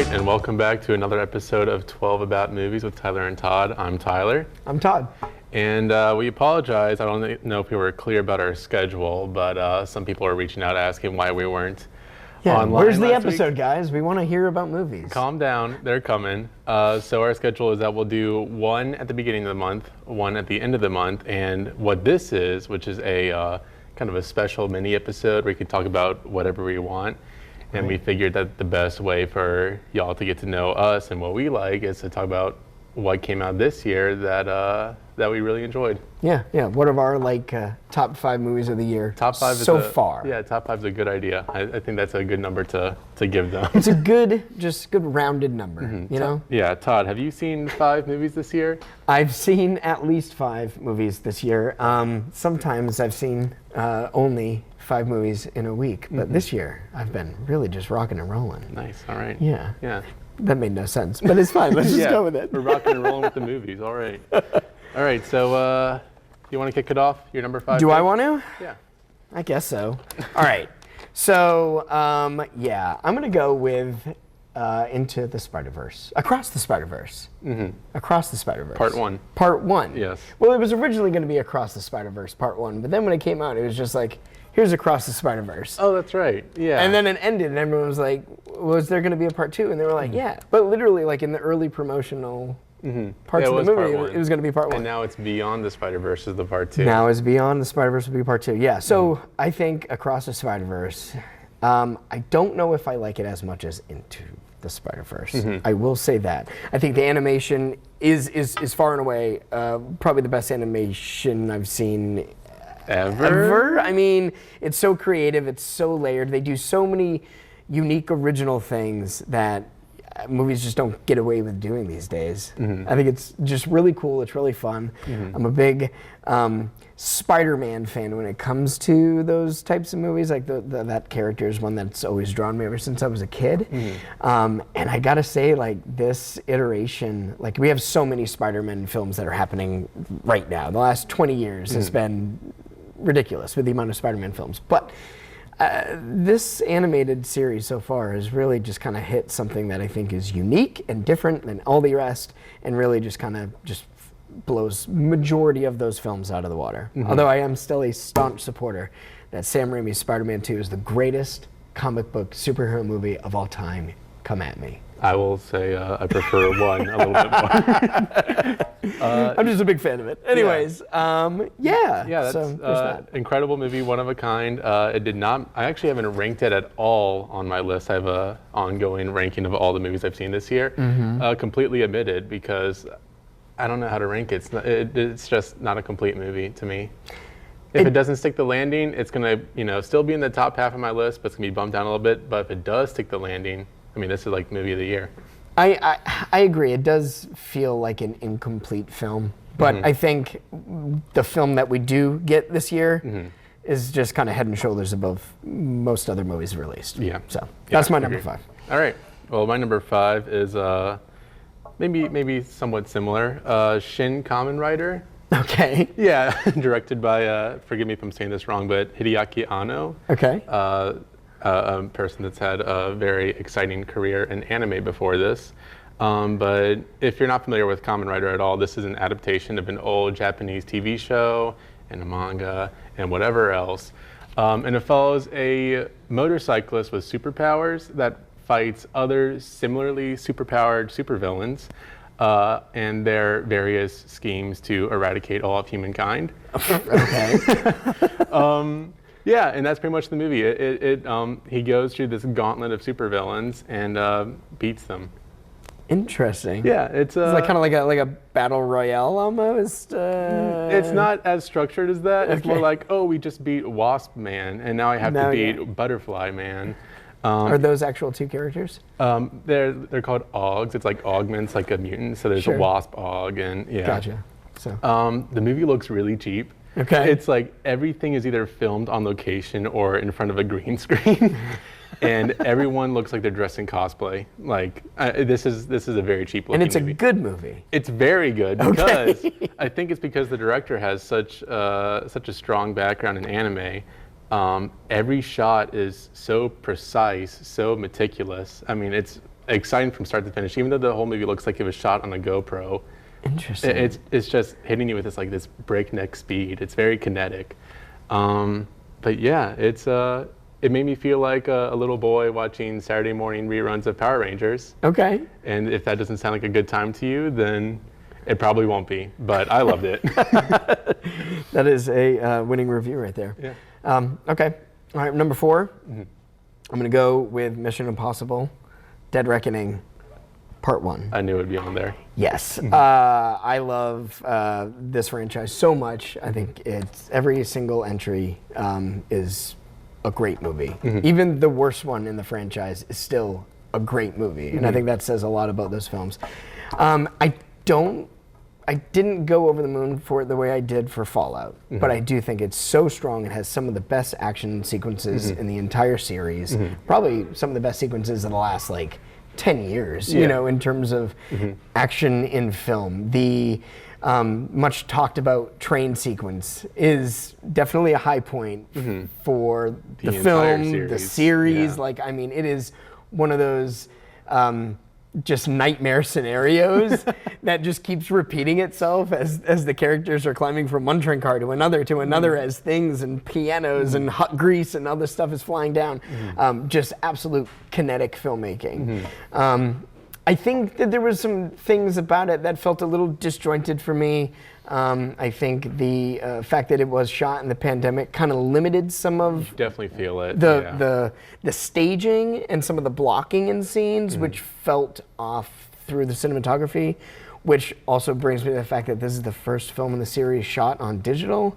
right, and welcome back to another episode of 12 About Movies with Tyler and Todd. I'm Tyler. I'm Todd. And we apologize. I don't know if we were clear about our schedule, but some people are reaching out asking why we weren't online. Where's the last episode, week. guys? We want to hear about movies. Calm down. They're coming. So our schedule is that we'll do one at the beginning of the month, one at the end of the month, and what this is, which is a kind of a special mini episode where we can talk about whatever we want. And we figured that the best way for y'all to get to know us and what we like is to talk about what came out this year that we really enjoyed. Yeah. What are our top 5 movies of the year? Top 5 so far. Yeah, top 5 is a good idea. I think that's a good number to give them. It's a good rounded number, you know? Yeah, Todd, have you seen 5 movies this year? I've seen at least 5 movies this year. Sometimes I've seen only 5 movies in a week, but this year I've been really just rocking and rolling. Nice, all right. Yeah. Yeah. That made no sense, but it's fine. Let's just go with it. We're rocking and rolling with the movies, all right. All right, so you want to kick it off? Your number 5? Do I want to? Yeah. I guess so. All right. So, I'm going to go with Into the Spider-Verse. Across the Spider-Verse. Across the Spider-Verse. Part 1. Part 1. Yes. Well, it was originally going to be Across the Spider-Verse, Part 1, but then when it came out, it was just like, here's Across the Spider-Verse. Oh, that's right. Yeah. And then it ended, and everyone was like, was there going to be a Part 2? And they were like, yeah. But literally, like in the early promotional parts of the movie, it was going to be Part 1. And now it's Beyond the Spider-Verse is the Part 2. Now it's Beyond the Spider-Verse will be Part 2. Yeah, so I think Across the Spider-Verse, I don't know if I like it as much as Into the Spider-Verse. I will say that. I think the animation is far and away probably the best animation I've seen ever. I mean, it's so creative, it's so layered. They do so many unique, original things that movies just don't get away with doing these days. I think it's just really cool. It's really fun. I'm a big Spider-Man fan when it comes to those types of movies. Like that character is one that's always drawn me ever since I was a kid. And I gotta say, like this iteration, like we have so many Spider-Man films that are happening right now. The last 20 years has been ridiculous with the amount of Spider-Man films. But this animated series so far has really just kind of hit something that I think is unique and different than all the rest, and really just kind of just blows majority of those films out of the water. Although I am still a staunch supporter that Sam Raimi's Spider-Man 2 is the greatest comic book superhero movie of all time. Come at me. I will say I prefer 1 a little bit more. I'm just a big fan of it. Anyways, Yeah, that's so there's that. incredible movie, one of a kind. It did not. I actually haven't ranked it at all on my list. I have a ongoing ranking of all the movies I've seen this year, completely omitted because I don't know how to rank it. It's just not a complete movie to me. If it doesn't stick the landing, it's gonna still be in the top half of my list, but it's gonna be bumped down a little bit. But if it does stick the landing, I mean, this is like movie of the year. I agree. It does feel like an incomplete film, but I think the film that we do get this year is just kind of head and shoulders above most other movies released. Yeah. So that's my number 5. All right. Well, my number 5 is maybe somewhat similar. Shin Kamen Rider. Okay. Yeah, directed by forgive me if I'm saying this wrong, but Hideaki Anno. Okay. A person that's had a very exciting career in anime before this. But if you're not familiar with Kamen Rider at all, this is an adaptation of an old Japanese TV show and a manga and whatever else. And it follows a motorcyclist with superpowers that fights other similarly superpowered supervillains and their various schemes to eradicate all of humankind. Okay. Yeah, and that's pretty much the movie. He goes through this gauntlet of supervillains and beats them. Interesting. Yeah, it's like kind of like a battle royale almost. It's not as structured as that. It's more like, oh, we just beat Wasp Man, and now I have to beat Butterfly Man. Are those actual 2 characters? They're called Augs. It's like augments, like a mutant. So there's a Wasp Aug, and yeah. Gotcha. So the movie looks really cheap. Okay. It's like everything is either filmed on location or in front of a green screen, and everyone looks like they're dressed in cosplay. Like this is a very cheap looking movie. And it's a good movie. It's very good because I think it's because the director has such a strong background in anime. Every shot is so precise, so meticulous. I mean, it's exciting from start to finish. Even though the whole movie looks like it was shot on a GoPro, Interesting. it's just hitting you with this breakneck speed. It's very kinetic. But yeah, it made me feel like a little boy watching Saturday morning reruns of Power Rangers. Okay. And if that doesn't sound like a good time to you, then it probably won't be. But I loved it. That is a winning review right there. Yeah. Okay. All right, number 4. I'm going to go with Mission Impossible, Dead Reckoning, Part 1. I knew it would be on there. Yes. I love this franchise so much. I think every single entry is a great movie. Even the worst one in the franchise is still a great movie. And I think that says a lot about those films. I didn't go over the moon for it the way I did for Fallout, but I do think it's so strong. It has some of the best action sequences in the entire series. Probably some of the best sequences in the last 10 years, you know, in terms of action in film. The much talked about train sequence is definitely a high point for the film, the series. Yeah. I mean, it is one of those just nightmare scenarios that just keeps repeating itself as the characters are climbing from one train car to another as things and pianos and hot grease and other stuff is flying down. Just absolute kinetic filmmaking. I think that there was some things about it that felt a little disjointed for me. I think the fact that it was shot in the pandemic kind of limited some of Definitely feel it. the staging and some of the blocking in scenes, which felt off through the cinematography, which also brings me to the fact that this is the first film in the series shot on digital.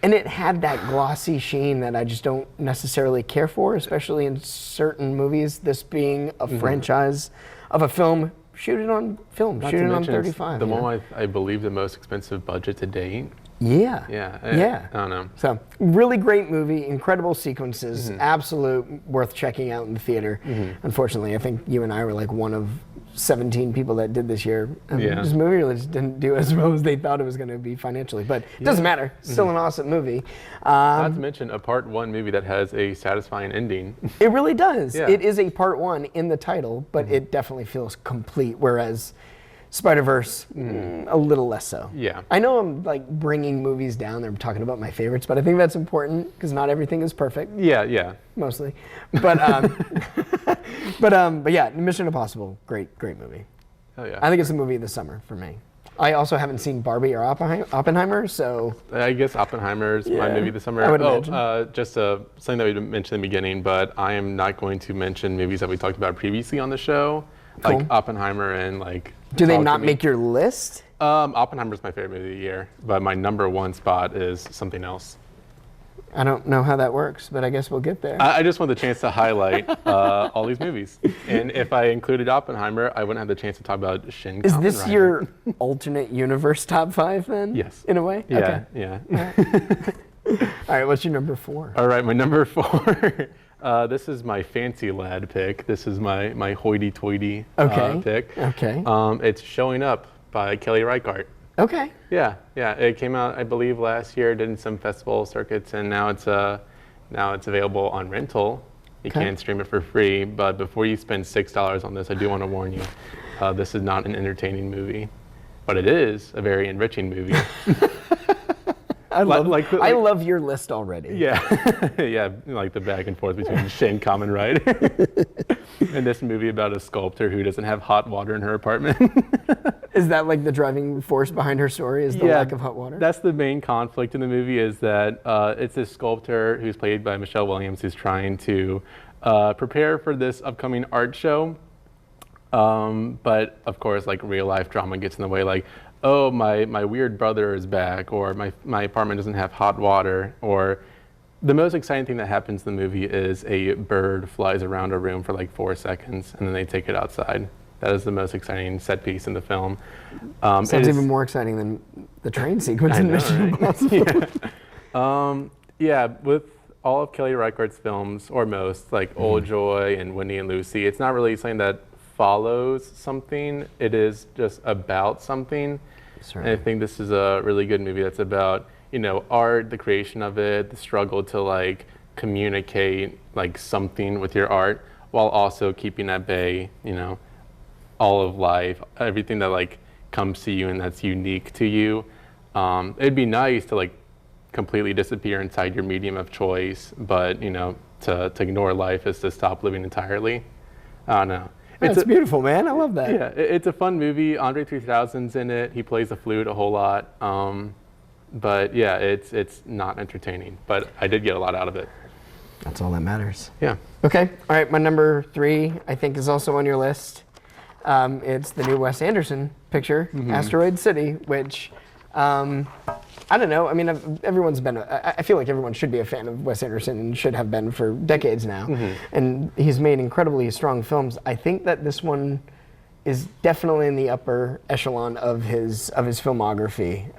And it had that glossy sheen that I just don't necessarily care for, especially in certain movies, this being a franchise of a film. Shoot it on film. Not shoot to it on mention 35. the one with, I believe, the most expensive budget to date. Yeah. Yeah. I don't know. So, really great movie, incredible sequences, absolute worth checking out in the theater. Unfortunately, I think you and I were one of 17 people that did this year. This movie really just didn't do as well as they thought it was going to be financially, but it doesn't matter. Still an awesome movie. Not to mention a Part 1 movie that has a satisfying ending. It really does. Yeah. It is a Part 1 in the title, but it definitely feels complete, whereas Spider-Verse, a little less so. Yeah. I know I'm bringing movies down. They're talking about my favorites, but I think that's important because not everything is perfect. Yeah. Mostly, but but yeah, Mission Impossible, great movie. Oh yeah. I think it's a movie of the summer for me. I also haven't seen Barbie or Oppenheimer, so I guess Oppenheimer's my movie this summer. I would imagine. Just something that we mentioned in the beginning, but I am not going to mention movies that we talked about previously on the show, Cool. like Oppenheimer and Do they not make your list? Oppenheimer's my favorite movie of the year, but my number 1 spot is something else. I don't know how that works, but I guess we'll get there. I just want the chance to highlight all these movies. And if I included Oppenheimer, I wouldn't have the chance to talk about Shin Kamen Rider. Is this your alternate universe top 5 then? Yes. In a way? Yeah, Okay. yeah. All right, what's your number 4? All right, my number 4. This is my fancy lad pick. This is my hoity-toity pick. Okay. It's Showing Up by Kelly Reichardt. Okay. Yeah. It came out, I believe, last year. Did in some festival circuits, and now it's available on rental. You can stream it for free, but before you spend $6 on this, I do want to warn you, this is not an entertaining movie, but it is a very enriching movie. I love your list already. Yeah, like the back and forth between Shin Kamen Rider and this movie about a sculptor who doesn't have hot water in her apartment. Is that the driving force behind her story? Is the lack of hot water? That's the main conflict in the movie. Is that it's this sculptor who's played by Michelle Williams who's trying to prepare for this upcoming art show, but of course, real life drama gets in the way. Oh, my weird brother is back, or my apartment doesn't have hot water, or the most exciting thing that happens in the movie is a bird flies around a room for 4 seconds, and then they take it outside. That is the most exciting set piece in the film. Sounds even more exciting than the train sequence in Mission Impossible. Yeah, with all of Kelly Reichardt's films, or most, Old Joy and Wendy and Lucy, it's not really something that follows something. It is just about something. And I think this is a really good movie that's about, art, the creation of it, the struggle to communicate something with your art, while also keeping at bay, all of life, everything that like comes to you and that's unique to you. It'd be nice to like completely disappear inside your medium of choice, but to ignore life is to stop living entirely. I don't know. It's beautiful, man. I love that. Yeah, it's a fun movie. Andre 3000's in it. He plays the flute a whole lot. But yeah, it's not entertaining, but I did get a lot out of it. That's all that matters. Yeah. Okay. All right. My number 3, I think, is also on your list. It's the new Wes Anderson picture, Asteroid City, which I don't know. I mean, everyone's been. I feel like everyone should be a fan of Wes Anderson and should have been for decades now. And he's made incredibly strong films. I think that this one is definitely in the upper echelon of his filmography.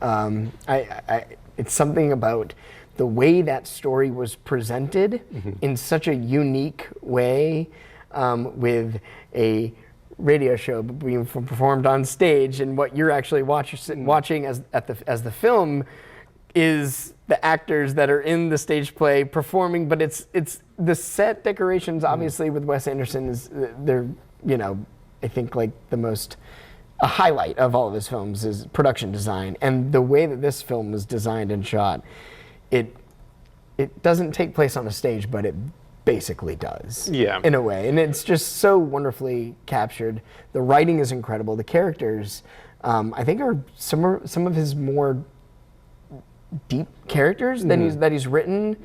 It's something about the way that story was presented in such a unique way, with a radio show being performed on stage, and what you're actually watching as the film is the actors that are in the stage play performing, but it's the set decorations. Obviously, with Wes Anderson, they're I think like a highlight of all of his films is production design, and the way that this film was designed and shot, it doesn't take place on a stage, but it basically does. Yeah. In a way, and it's just so wonderfully captured. The writing is incredible. The characters, I think, are some of his more deep characters that he's written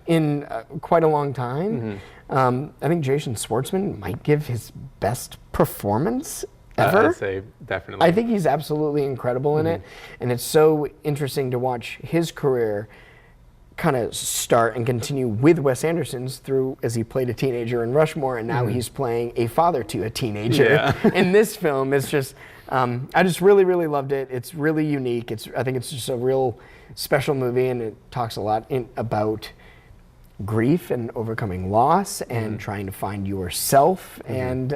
in quite a long time. I think Jason Schwartzman might give his best performance ever. I'd say definitely. I think he's absolutely incredible in it, and it's so interesting to watch his career kind of start and continue with Wes Anderson's through, as he played a teenager in Rushmore, and now he's playing a father to a teenager in this film. It's just, I just really, really loved it. It's really unique. I think it's just a real special movie, and it talks a lot about grief and overcoming loss and trying to find yourself. And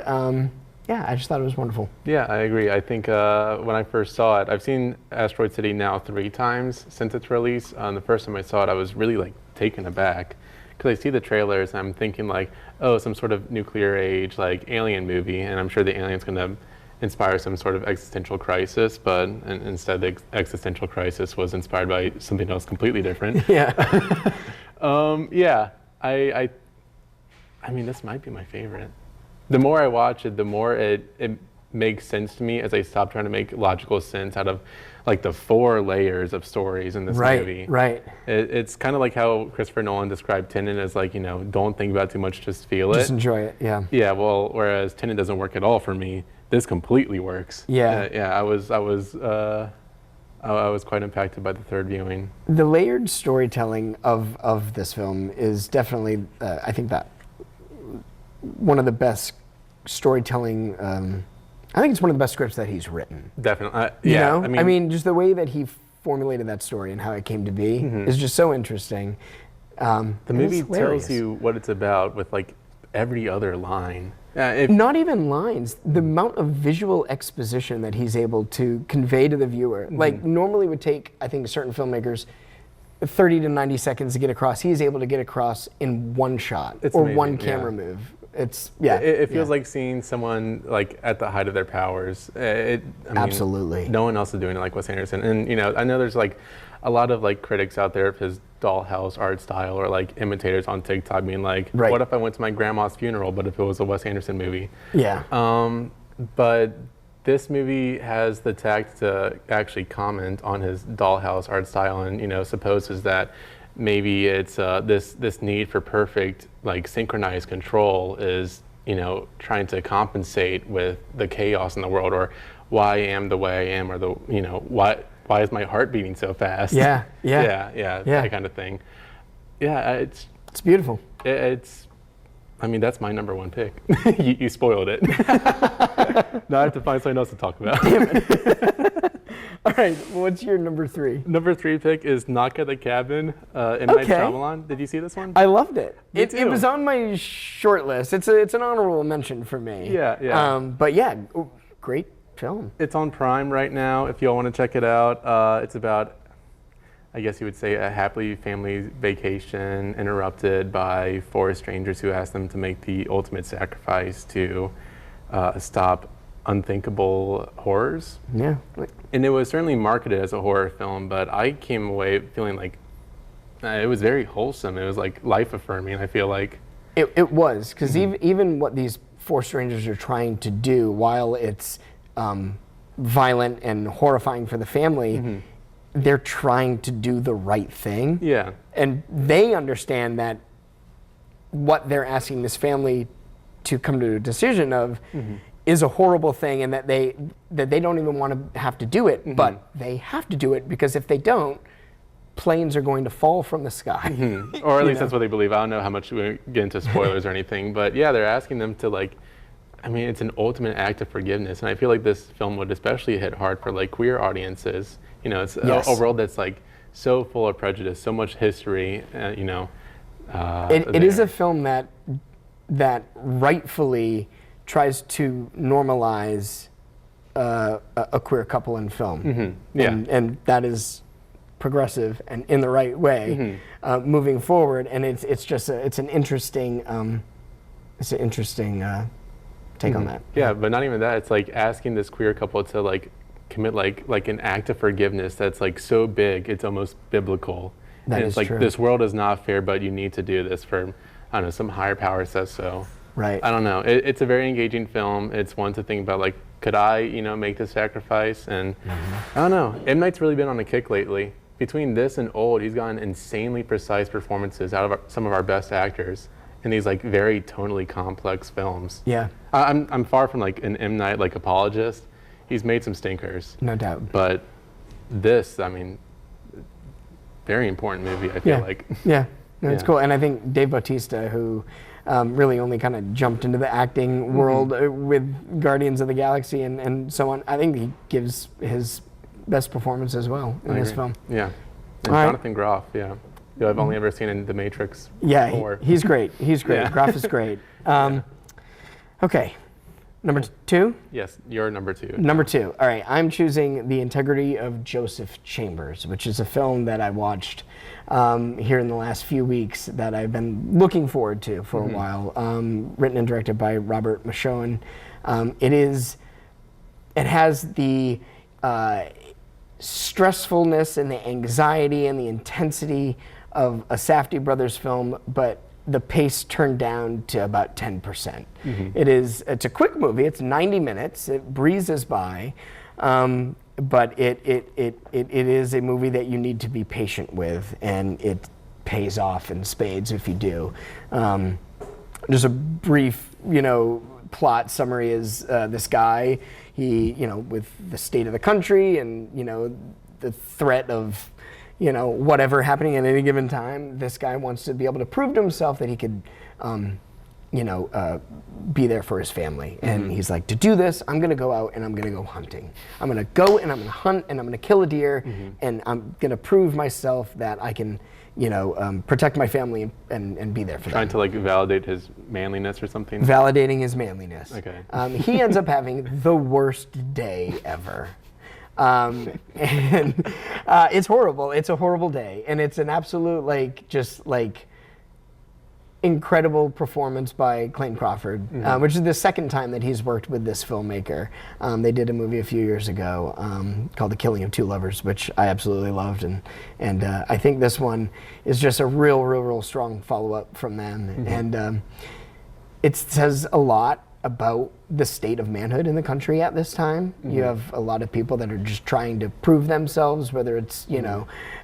I just thought it was wonderful. Yeah, I agree. I think when I first saw it, I've seen Asteroid City now 3 times since its release. The first time I saw it, I was really like taken aback because I see the trailers and I'm thinking like, oh, some sort of nuclear age like alien movie, and I'm sure the alien's going to inspire some sort of existential crisis, but instead the existential crisis was inspired by something else completely different. I mean, this might be my favorite. The more I watch it, the more it makes sense to me as I stop trying to make logical sense out of like the 4 layers of stories in this movie. Right. It's kind of like how Christopher Nolan described Tenet as like, don't think about too much, just feel it. Just enjoy it, yeah. Yeah, well, whereas Tenet doesn't work at all for me, this completely works. Yeah. I was quite impacted by the third viewing. The layered storytelling of this film is definitely, I think, that one of the best storytelling. I think it's one of the best scripts that he's written. Definitely. I mean, just the way that he formulated that story and how it came to be is just so interesting. The movie tells you what it's about with like every other line. Not even lines. The amount of visual exposition that he's able to convey to the viewer, like normally would take, I think, certain filmmakers 30 to 90 seconds to get across. He's able to get across in one shot or amazing, one camera move. It's It feels like seeing someone like at the height of their powers. Absolutely. No one else is doing it like Wes Anderson. And I know there's like a lot of like critics out there of his dollhouse art style, or like imitators on TikTok being like, what if I went to my grandma's funeral, but if it was a Wes Anderson movie? Yeah. But this movie has the tact to actually comment on his dollhouse art style, and supposes that maybe it's this need for perfect, like synchronized control is trying to compensate with the chaos in the world, or why I am the way I am, or the why is my heart beating so fast? Yeah, that kind of thing. Yeah, it's beautiful. That's my number 1 pick. you spoiled it. Now I have to find something else to talk about. Damn it. All right, what's your number 3? Number 3 pick is Knock at the Cabin, M. Night Shyamalan. Did you see this one? I loved it. It was on my short list. It's an honorable mention for me. Yeah. But yeah, great film. It's on Prime right now if y'all want to check it out. It's about I guess you would say, a happy family vacation interrupted by four strangers who ask them to make the ultimate sacrifice to stop unthinkable horrors. Yeah. And it was certainly marketed as a horror film, but I came away feeling like it was very wholesome. It was like life affirming, I feel like. It was, because even what these four strangers are trying to do, while it's violent and horrifying for the family, they're trying to do the right thing. Yeah. And they understand that what they're asking this family to come to a decision of is a horrible thing, and that they don't even want to have to do it, but they have to do it, because if they don't, planes are going to fall from the sky. Or at least that's what they believe. I don't know how much we get into spoilers or anything, but yeah, they're asking them to, like, I mean, it's an ultimate act of forgiveness, and I feel like this film would especially hit hard for like queer audiences. You know, it's a world that's like so full of prejudice, so much history. You know, it is a film that rightfully tries to normalize a queer couple in film. Yeah, and that is progressive and in the right way moving forward. And it's just an interesting take on that. Yeah, but not even that. It's like asking this queer couple to like commit like an act of forgiveness that's like so big it's almost biblical. That and is it's like true. This world is not fair, but you need to do this for, I don't know, some higher power says so. Right. I don't know. It's a very engaging film. It's one to think about, like, could I, you know, make this sacrifice? And I don't know. M. Night's really been on a kick lately. Between this and Old, he's gotten insanely precise performances out of some of our best actors in these like very tonally complex films. Yeah. I'm far from like an M. Night like apologist. He's made some stinkers. No doubt. But this, I mean, very important movie, I feel like. Yeah. No, it's cool. And I think Dave Bautista, who really only kind of jumped into the acting world with Guardians of the Galaxy and so on, I think he gives his best performance as well in this film. Yeah. And Jonathan Groff, who I've only ever seen in The Matrix. Yeah, he's great. He's great. Yeah. Groff is great. Okay. Number two? Yes, you're number two. Number two. All right, I'm choosing The Integrity of Joseph Chambers, which is a film that I watched here in the last few weeks that I've been looking forward to for a while. Written and directed by Robert Michaud. It has the stressfulness and the anxiety and the intensity of a Safdie brothers film, but the pace turned down to about 10%. It's a quick movie. It's 90 minutes. It breezes by, but it is a movie that you need to be patient with, and it pays off in spades if you do. Just a brief, plot summary is this guy, he, with the state of the country and, the threat of, whatever happening at any given time, this guy wants to be able to prove to himself that he could, be there for his family. And he's like, to do this, I'm going to go out and I'm going to go hunting. I'm going to go and I'm going to hunt and I'm going to kill a deer and I'm going to prove myself that I can, protect my family and be there for them. Trying to like validate his manliness or something? Validating his manliness. Okay. He ends up having the worst day ever. And it's horrible. It's a horrible day. And it's an absolute, incredible performance by Clayton Crawford, which is the second time that he's worked with this filmmaker. They did a movie a few years ago called The Killing of Two Lovers, which I absolutely loved. And I think this one is just a real strong follow-up from them. And it says a lot about the state of manhood in the country at this time. You have a lot of people that are just trying to prove themselves, whether it's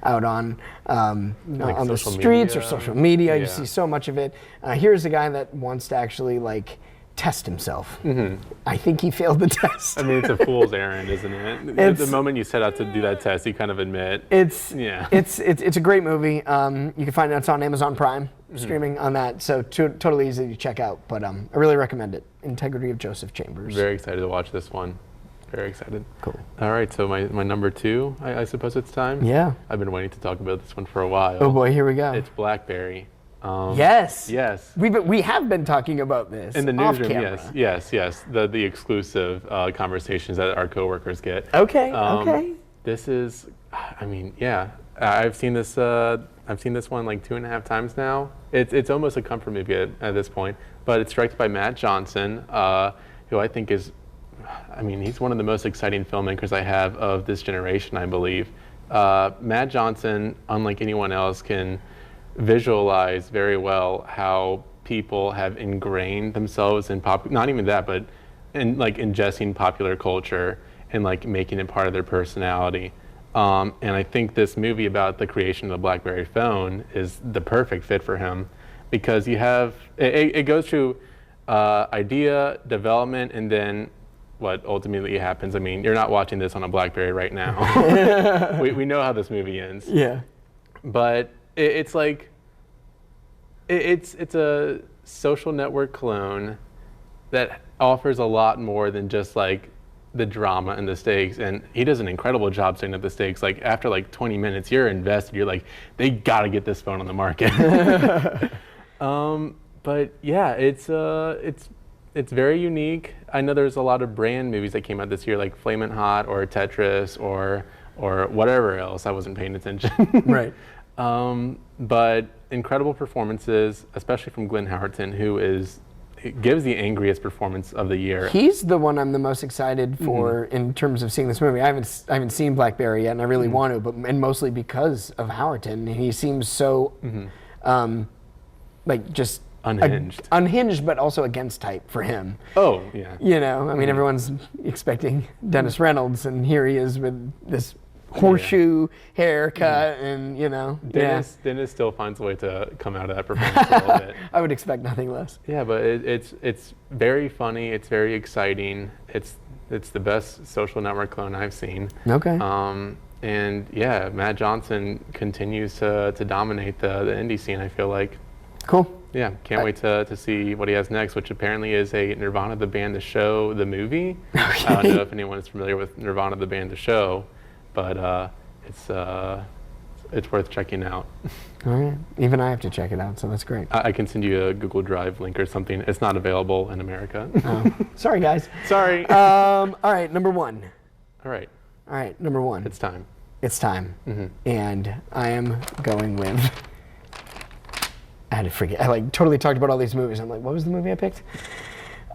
out on the streets or social media. You see so much of it. Here's a guy that wants to actually test himself. I think he failed the test. I mean, it's a fool's errand, isn't it? The moment you set out to do that test, you kind of admit. It's a great movie. You can find it. It's on Amazon Prime, streaming on that. So totally easy to check out. But I really recommend it. Integrity of Joseph Chambers. Very excited to watch this one. Very excited. Cool. All right, so my number two, I suppose it's time? Yeah. I've been waiting to talk about this one for a while. Oh boy, here we go. It's Blackberry. Yes. Yes. We have been talking about this in the off newsroom. camera. Yes. The exclusive conversations that our coworkers get. Okay. This is, I've seen this. I've seen this one like 2.5 times now. It's almost a comfort movie at this point. But it's directed by Matt Johnson, who I think is, I mean, he's one of the most exciting filmmakers I have of this generation, I believe. Matt Johnson, unlike anyone else, can visualize very well how people have ingrained themselves in not even that, but in like ingesting popular culture and like making it part of their personality. And I think this movie about the creation of the BlackBerry phone is the perfect fit for him, because you have it goes through idea, development, and then what ultimately happens. I mean, you're not watching this on a BlackBerry right now. we know how this movie ends. Yeah. But it's like it's a social network clone that offers a lot more than just like the drama and the stakes, and he does an incredible job setting up the stakes. Like after like 20 minutes, you're invested. You're like, they gotta get this phone on the market. But yeah, it's very unique. I know there's a lot of brand movies that came out this year, like Flamin' Hot or Tetris or whatever else. I wasn't paying attention. Right. But incredible performances, especially from Glenn Howerton, who gives the angriest performance of the year. He's the one I'm the most excited for in terms of seeing this movie. I haven't seen BlackBerry yet, and I really want to, and mostly because of Howerton. He seems so like just unhinged, but also against type for him. Oh yeah. You know, I mean, everyone's expecting Dennis Reynolds, and here he is with this horseshoe haircut, and you know, Dennis still finds a way to come out of that performance a little bit. I would expect nothing less. Yeah, but it's very funny. It's very exciting. It's the best social network clone I've seen. Okay. And yeah, Matt Johnson continues to dominate the indie scene, I feel like. Cool. Yeah, can't wait to see what he has next, which apparently is a Nirvana the Band the Show the movie. Okay. I don't know if anyone is familiar with Nirvana the Band the Show, but it's worth checking out. All right. Even I have to check it out, so that's great. I can send you a Google Drive link or something. It's not available in America. Oh. Sorry, guys. Sorry. All right, number one. All right, number one. it's time. It's time. And I am going with, I had to forget. I like totally talked about all these movies. I'm like, what was the movie I picked?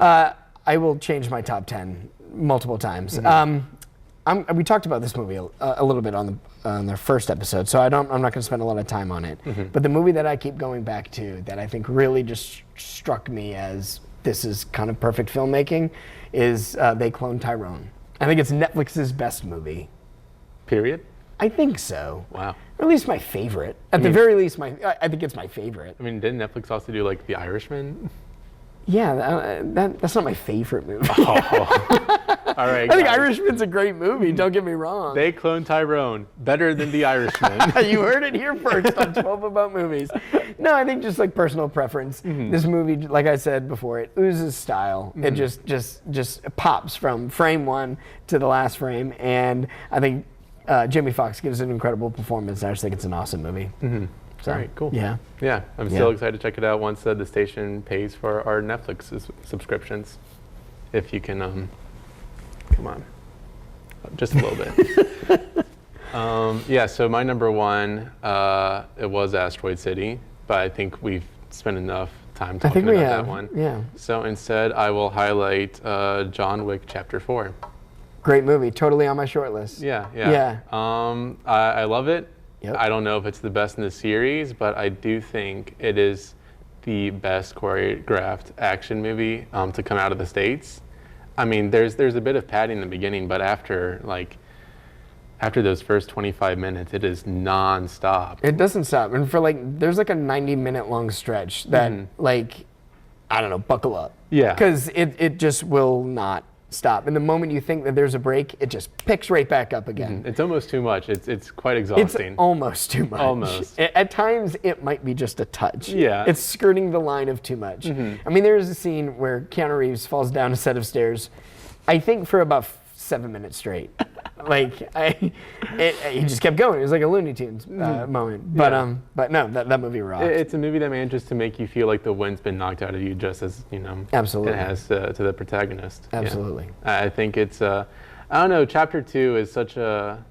I will change my top 10 multiple times. We talked about this movie a little bit on the first episode, so I'm not going to spend a lot of time on it. But the movie that I keep going back to, that I think really just struck me as this is kind of perfect filmmaking, is They Cloned Tyrone. I think it's Netflix's best movie. Period? I think so. Wow. Or at least my favorite. At the very least, I think it's my favorite. I mean, didn't Netflix also do like The Irishman? Yeah, that's not my favorite movie. Oh. All right. I think Irishman's a great movie, don't get me wrong. They Cloned Tyrone. Better than The Irishman. You heard it here first on 12 About Movies. No, I think just like personal preference. This movie, like I said before, it oozes style. It just pops from frame one to the last frame. And I think Jamie Foxx gives an incredible performance. I just think it's an awesome movie. So, all right, cool. Yeah. Yeah, I'm still excited to check it out once the station pays for our Netflix subscriptions. If you can, come on, just a little bit. Yeah, so my number one, it was Asteroid City, but I think we've spent enough time talking about that one. Yeah. So instead, I will highlight John Wick Chapter 4. Great movie, totally on my short list. Yeah. I love it. Yep. I don't know if it's the best in the series, but I do think it is the best choreographed action movie to come out of the States. I mean, there's a bit of padding in the beginning, but after those first 25 minutes, it is non-stop. It doesn't stop. And for there's like a 90-minute long stretch that I don't know, buckle up. Yeah. Because it just will not stop. And the moment you think that there's a break, it just picks right back up again. It's almost too much. It's quite exhausting. It's almost too much. Almost. At times, it might be just a touch. Yeah. It's skirting the line of too much. I mean, there's a scene where Keanu Reeves falls down a set of stairs, I think for about 7 minutes straight. He just kept going. It was like a Looney Tunes moment. But no, that movie rocked. It's a movie that manages to make you feel like the wind's been knocked out of you, just as Absolutely. it has to the protagonist. Absolutely. Yeah. I think it's I don't know. Chapter 2 is such a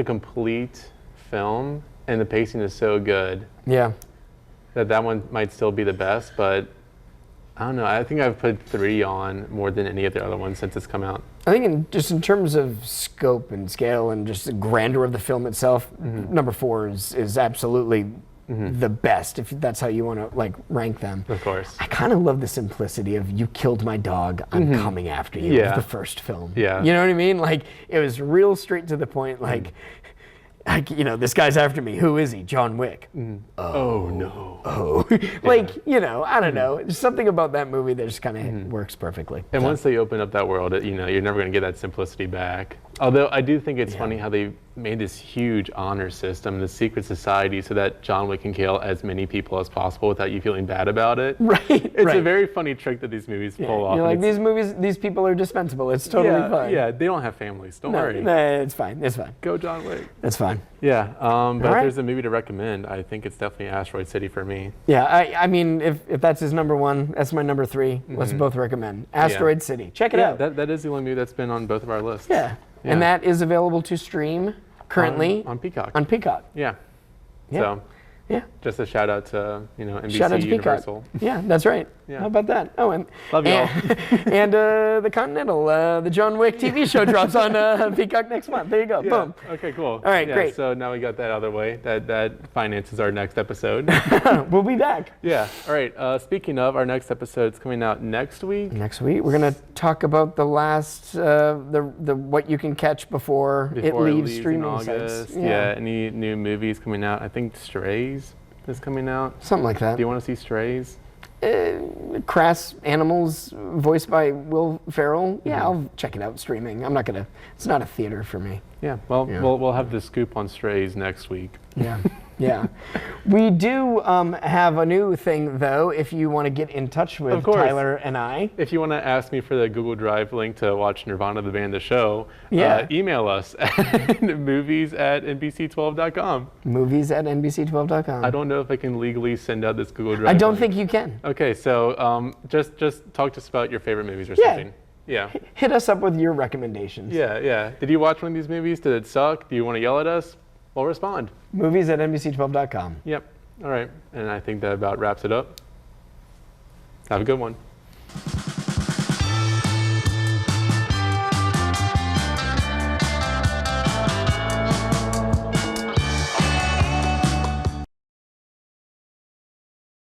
complete film, and the pacing is so good Yeah. that one might still be the best. But I don't know. I think I've put 3 on more than any of the other ones since it's come out. I think just in terms of scope and scale and just the grandeur of the film itself, number 4 is absolutely the best, if that's how you want to like rank them. Of course. I kind of love the simplicity of "you killed my dog, I'm coming after you." Yeah. The first film. Yeah. You know what I mean? Like it was real straight to the point. Like, this guy's after me. Who is he? John Wick. Oh no. Oh, like I don't know. There's something about that movie that just kind of works perfectly. And once they open up that world, you're never going to get that simplicity back. Although I do think it's funny how they made this huge honor system, the secret society, so that John Wick can kill as many people as possible without you feeling bad about it. Right. It's a very funny trick that these movies pull off. You're like, these people are dispensable. It's totally fine. Yeah, they don't have families. Don't worry. No, it's fine. It's fine. Go John Wick. It's fine. Yeah, but if right. there's a movie to recommend, I think it's definitely Asteroid City for me. Yeah, I mean, if that's his number 1, that's my number 3. Let's both recommend Asteroid City. Check it out. That is the only movie that's been on both of our lists. Yeah. And that is available to stream currently on Peacock. On Peacock. Yeah. Yeah. So Yeah. just a shout out to NBC Shout out to Universal. Peacock. Yeah, that's right. Yeah. How about that? Oh, and Love y'all. and the Continental, the John Wick TV show drops on Peacock next month. There you go. Yeah. Boom. Okay, cool. All right, great. So now we got that out of the way. That finances our next episode. We'll be back. Yeah. All right. Speaking of, our next episode is coming out next week. Next week, we're gonna talk about the last the what you can catch before it leaves in streaming August. sites. Yeah. Any new movies coming out? I think Strays is coming out. Something like that. Do you want to see Strays? Crass Animals, voiced by Will Ferrell. Yeah, I'll check it out streaming. I'm not gonna. It's not a theater for me. Yeah. Well, we'll have the scoop on Strays next week. Yeah. Yeah. We do have a new thing, though, if you want to get in touch with Tyler and I. If you want to ask me for the Google Drive link to watch Nirvana the Band, the show, email us at movies@nbc12.com. Movies@nbc12.com. I don't know if I can legally send out this Google Drive I don't link. think you can. Okay, so just talk to us about your favorite movies or something. Yeah. Hit us up with your recommendations. Yeah. Did you watch one of these movies? Did it suck? Do you want to yell at us? Well, respond. Movies@nbc12.com. Yep. All right. And I think that about wraps it up. Have a good one.